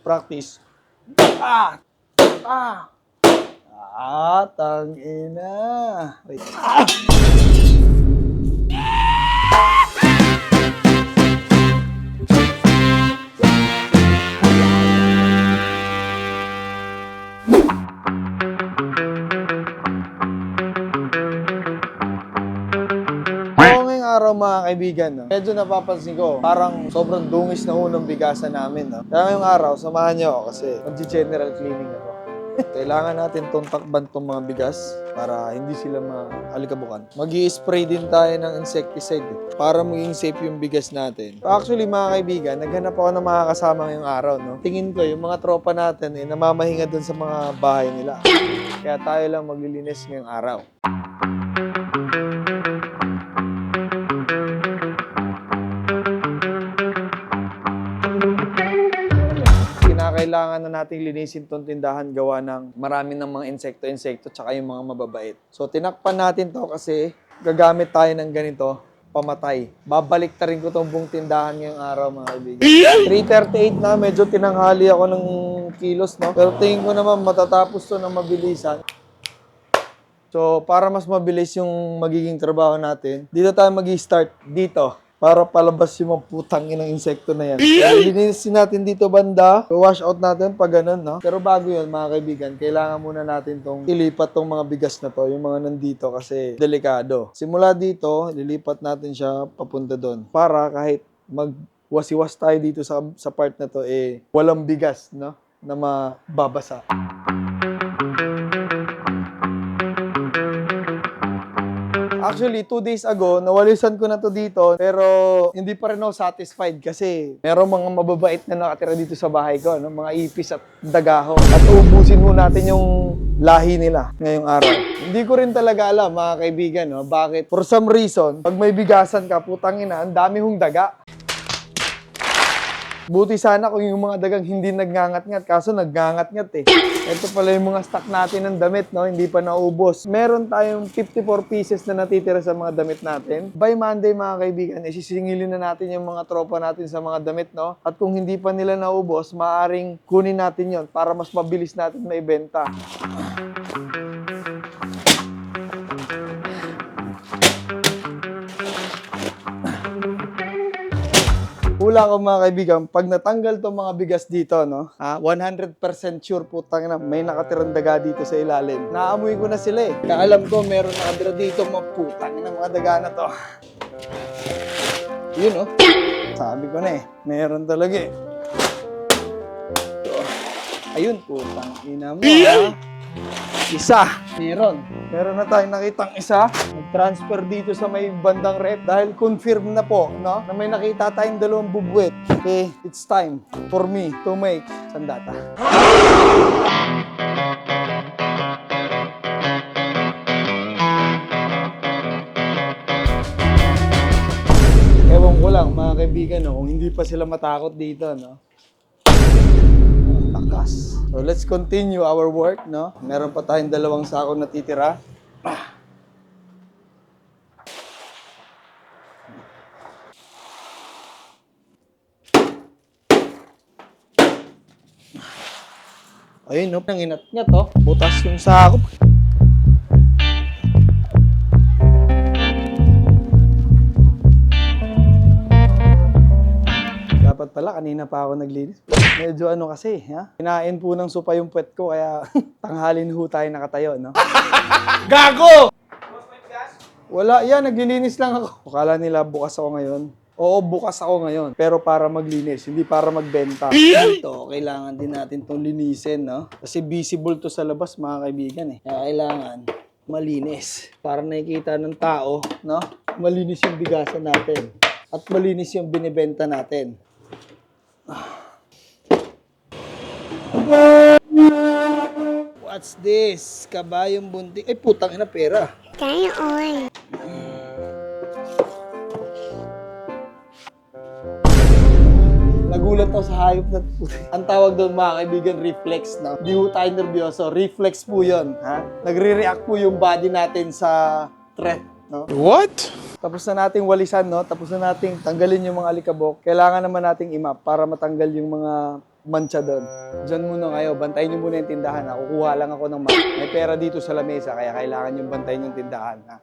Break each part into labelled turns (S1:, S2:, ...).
S1: Practice. Ah! Ah! Ah, tangina. Wait. Ah! Ngayong araw mga kaibigan, no? Medyo napapansin ko, parang sobrang dungis na unang bigasan namin. No? Kaya ngayong araw, samahan niyo ako kasi mag-general cleaning ako. Kailangan natin itong takban itong mga bigas para hindi sila maalikabukan. Mag-i-spray din tayo ng insecticide para maging safe yung bigas natin. Actually mga kaibigan, naghanap ako ng mga kasama ngayong araw. No? Tingin ko yung mga tropa natin namamahinga dun sa mga bahay nila. Kaya tayo lang maglilinis ngayong araw. Kailangan na nating linisin itong tindahan gawa ng marami ng mga insekto tsaka yung mga mababait. So tinakpan natin to kasi gagamit tayo ng ganito, pamatay. Babalik ta rin ko itong buong tindahan ngayong araw mga kaibigan. 3:38 na, medyo tinanghali ako ng kilos, no? Pero tingin ko naman matatapos to ng mabilisan. So para mas mabilis yung magiging trabaho natin, dito tayo mag-i-start dito. Para palabas yung mga putang inang insekto na yan. Linisin natin dito banda. Wash out natin pag ganun, no? Pero bago yun, mga kaibigan, kailangan muna natin tong ilipat tong mga bigas na to, yung mga nandito kasi delikado. Simula dito, lilipat natin siya papunta doon. Para kahit magwasiwas tayo dito sa part na to, walang bigas, no? Na mababasa. Actually, 2 days ago, nawalisan ko na to dito, pero hindi pa rin ako satisfied kasi merong mga mababait na nakatira dito sa bahay ko, no? Mga ipis at dagaho. At ubusin mo natin yung lahi nila ngayong araw. Hindi ko rin talaga alam, mga kaibigan, no? Bakit? For some reason, pag may bigasan ka, putang ina, ang dami hong daga. Buti sana kung yung mga dagang hindi nagngangat-ngat, kaso nagngangat-ngat eh. Ito pala yung mga stock natin ng damit, no? Hindi pa naubos. Meron tayong 54 pieces na natitira sa mga damit natin. By Monday, mga kaibigan, isisingilin na natin yung mga tropa natin sa mga damit, no? At kung hindi pa nila naubos, maaaring kunin natin yon para mas mabilis natin maibenta. Hula ko mga kaibigan, pag natanggal to mga bigas dito, no? 100% sure putang na may nakatirang daga dito sa ilalim. Naamoy ko na sila eh. Kaalam ko meron nakatira dito mga putang na mga daga na to. Yun oh. Sabi ko na eh, meron talaga eh. So, ayun putang ina mo ha. Isa, meron. Meron na tayong nakitang isa. Nag-transfer dito sa may bandang rep dahil confirm na po, no? Na may nakita tayong dalawang bubwet. Okay, it's time for me to make sandata. Ewan ko lang, mga kaibigan, no? Kung hindi pa sila matakot dito, no? Takas. So let's continue our work, no? Meron pa tayong dalawang sako na titira. Ayun, no? Nang inat niya to. Butas yung sako. Dapat pala, kanina pa ako naglinis. Medyo ano kasi, ha? Kinain po ng supa yung puwet ko, kaya tanghalin ho tayo nakatayo, no? Gago! Wala, yan, naglilinis lang ako. Akala nila bukas ako ngayon. Oo, bukas ako ngayon. Pero para maglinis, hindi para magbenta. Ito, kailangan din natin itong linisin, no? Kasi visible to sa labas, mga kaibigan, eh. Kaya kailangan malinis. Para nakikita ng tao, no? Malinis yung bigasan natin. At malinis yung binibenta natin. What's this? Kabayong bunting. Ay, putang ina, pera.
S2: Kaya, oy.
S1: Nagulat ako sa hayop na ang tawag doon mga kaibigan, reflex. No? Di ho tayo nervyoso. Reflex po yun. Ha? Nagre-react po yung body natin sa threat. No?
S3: What?
S1: Tapos na nating walisan, no? Tapos na nating tanggalin yung mga alikabok. Kailangan naman nating i-map para matanggal yung mga mancha doon. Diyan muna kayo, bantayin nyo muna yung tindahan ha. Kukuha lang ako ng may pera dito sa lamesa, kaya kailangan nyo bantayin yung tindahan ha.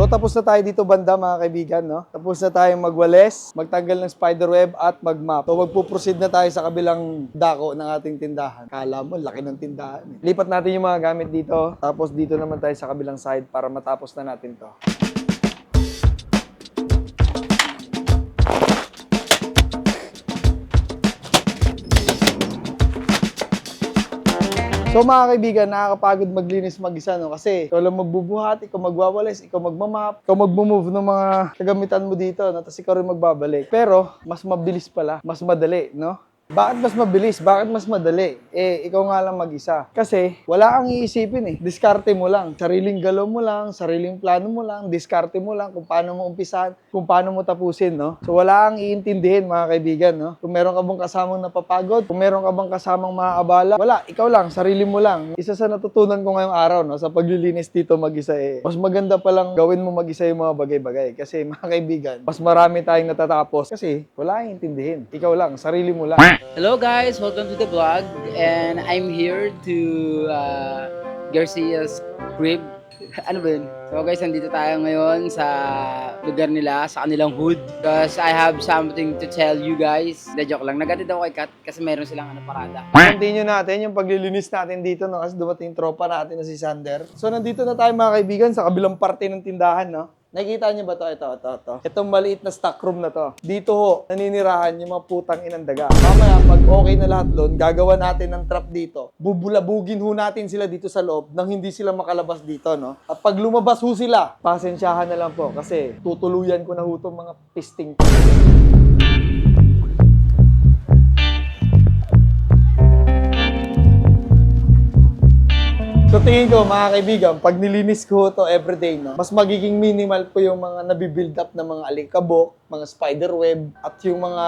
S1: So tapos na tayo dito banda mga kaibigan, no? Tapos na tayong magwales, magtanggal ng spiderweb at magmap. So magpuproceed na tayo sa kabilang dako ng ating tindahan. Kala mo, laki ng tindahan. Lipat natin yung mga gamit dito, tapos dito naman tayo sa kabilang side para matapos na natin to. So mga kaibigan, nakakapagod maglinis mag-isa, no? Kasi ikaw lang magbubuhat, ikaw magwawalis, ikaw magmamap, ikaw magmumove ng mga kagamitan mo dito, no? Tapos ikaw rin magbabalik. Pero, mas mabilis pala, mas madali, no? Bakit mas mabilis? Bakit mas madali? Ikaw nga lang mag-isa. Kasi, wala kang iisipin eh. Diskarte mo lang. Sariling galaw mo lang, sariling plano mo lang, diskarte mo lang kung paano mo umpisan, kung paano mo tapusin, no? So, wala kang iintindihin, mga kaibigan, no? Kung meron ka bang kasamang napapagod, kung meron ka bang kasamang maaabala, wala, ikaw lang, sarili mo lang. Isa sa natutunan ko ngayong araw, no, sa paglilinis dito mag-isa mas maganda palang gawin mo mag-isa yung mga bagay-bagay. Kasi, mga kaibigan, mas marami tayong natatapos kasi wala kang intindihin. Ikaw lang, sarili mo lang.
S2: Hello guys, welcome to the vlog, and I'm here to Garcia's crib. Ano ba yun? So guys, nandito tayo ngayon sa lugar nila, sa kanilang hood, because I have something to tell you guys. De joke lang, nagatid ako kay Kat kasi meron silang parada.
S1: Continue natin yung paglilinis natin dito, no? Kasi dumating yung tropa natin na si Sander. So nandito na tayo mga kaibigan sa kabilang parte ng tindahan, no? Nakikita niyo ba to? Ito. Itong maliit na stockroom na to. Dito ho, naninirahan yung mga putang inang daga. Mamaya, pag okay na lahat doon, gagawa natin ng trap dito. Bubulabugin ho natin sila dito sa loob nang hindi sila makalabas dito, no? At pag lumabas ho sila, pasensyahan na lang po kasi tutuluyan ko na ho itong mga pisting. So tingin ko mga kaibigan, pag nilinis ko to everyday, no, mas magiging minimal po yung mga nabibuild up na mga alikabok, mga spiderweb, at yung mga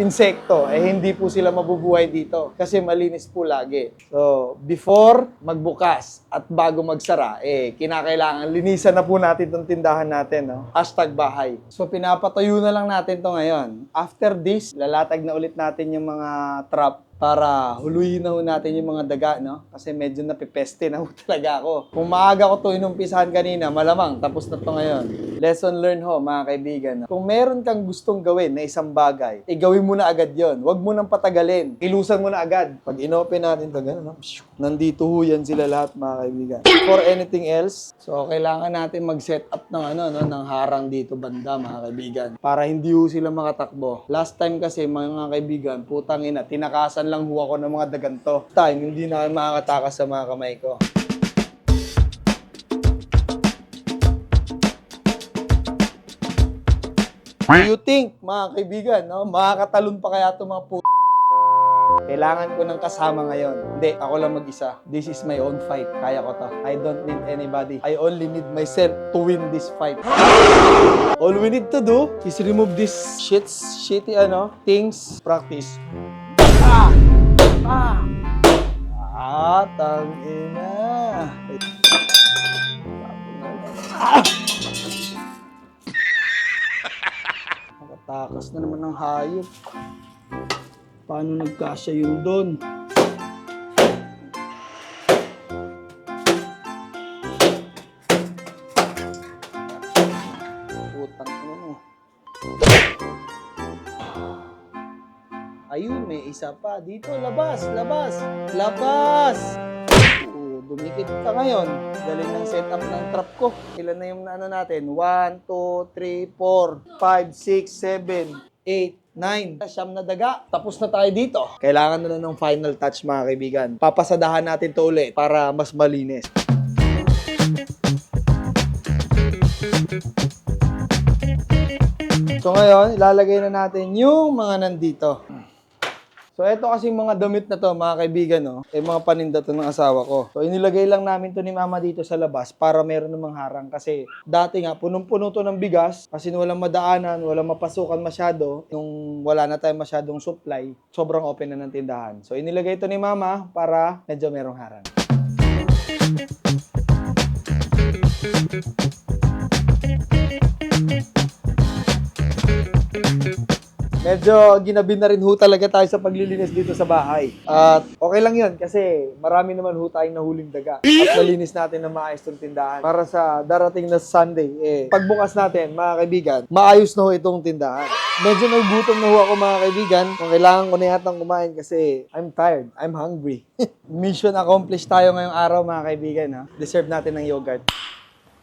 S1: insekto, hindi po sila mabubuhay dito kasi malinis po lagi. So, before magbukas at bago magsara, kinakailangan linisan na po natin itong tindahan natin, no? #bahay. So, pinapatayo na lang natin to ngayon. After this, lalatag na ulit natin yung mga trap para huluyin na ho natin yung mga daga, no? Kasi medyo napipeste na ho talaga ako. Kung maaga ko to inumpisahan kanina, malamang tapos na to ngayon. Lesson learned ho, mga kaibigan. Kung meron kang gustong gawin na isang bagay, gawin mo na agad yon. Huwag mo nang patagalin. Ilusan mo na agad. Pag inopen natin to, gano'n, no? Nandito ho yan sila lahat, mga kaibigan. For anything else, so kailangan natin mag-set up ng ng harang dito banda, mga kaibigan. Para hindi ho sila makatakbo. Last time kasi, mga kaibigan, putang ina, tinakasan lang ho ako ng mga daganto. Time, hindi na makakatakas sa mga kamay ko. Do you think, mga kaibigan, no, makakatalon pa kaya itong mga Kailangan ko ng kasama ngayon. Hindi, ako lang mag-isa. This is my own fight. Kaya ko to. I don't need anybody. I only need myself to win this fight. All we need to do is remove these shitty things. Practice. Tangina. Nakatakas na naman ng hayop. Paano nagkasya yun doon? Putang ina mo. Ayun, may isa pa. Dito, labas! Dumikit ka ngayon. Galing ng setup ng trap ko. Ilan na yung natin? 1, 2, 3, 4, 5, 6, 7, 8, 9. Siyam na daga. Tapos na tayo dito. Kailangan na ng final touch, mga kaibigan. Papasadahan natin to ulit para mas malinis. So ngayon, ilalagay na natin yung mga nandito. So, ito kasing mga damit na to, mga kaibigan, no? Mga paninda to ng asawa ko. So, inilagay lang namin to ni mama dito sa labas para meron namang harang. Kasi, dati nga, punong-puno to ng bigas. Kasi walang madaanan, walang mapasukan masyado. Nung wala na tayong masyadong supply, sobrang open na ng tindahan. So, inilagay to ni mama para medyo merong harang. Medyo ginabi na rin ho talaga tayo sa paglilinis dito sa bahay. At okay lang yun kasi marami naman ho tayong nahuling daga. At nalinis natin ng maayos itong tindahan para sa darating na Sunday. Pagbukas natin, mga kaibigan, maayos na ho itong tindahan. Medyo nagugutom na ho ako, mga kaibigan. Kung kailangan ko na yatang kumain kasi I'm tired, I'm hungry. Mission accomplished tayo ngayong araw, mga kaibigan. Ha? Deserve natin ng yogurt.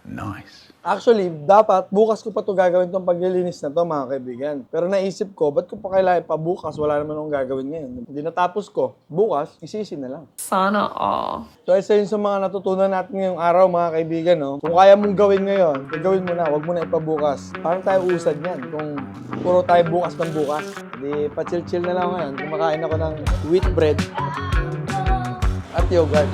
S3: Nice.
S1: Actually, dapat bukas ko pa to gagawin tong paglilinis na to, mga kaibigan. Pero naisip ko, ba't ko pa kailangan pa bukas? Wala naman akong gagawin ngayon. Hindi natapos ko. Bukas, isisi na lang.
S4: Sana all.
S1: So, isa yun sa mga natutunan natin ngayong araw, mga kaibigan, no? Kung kaya mong gawin ngayon, gawin mo na. Huwag mo na ipabukas. Parang tayo usad yan. Kung puro tayo bukas ng bukas. Hindi, pa-chill-chill na lang ngayon. Kumakain ako ng wheat bread at yogurt.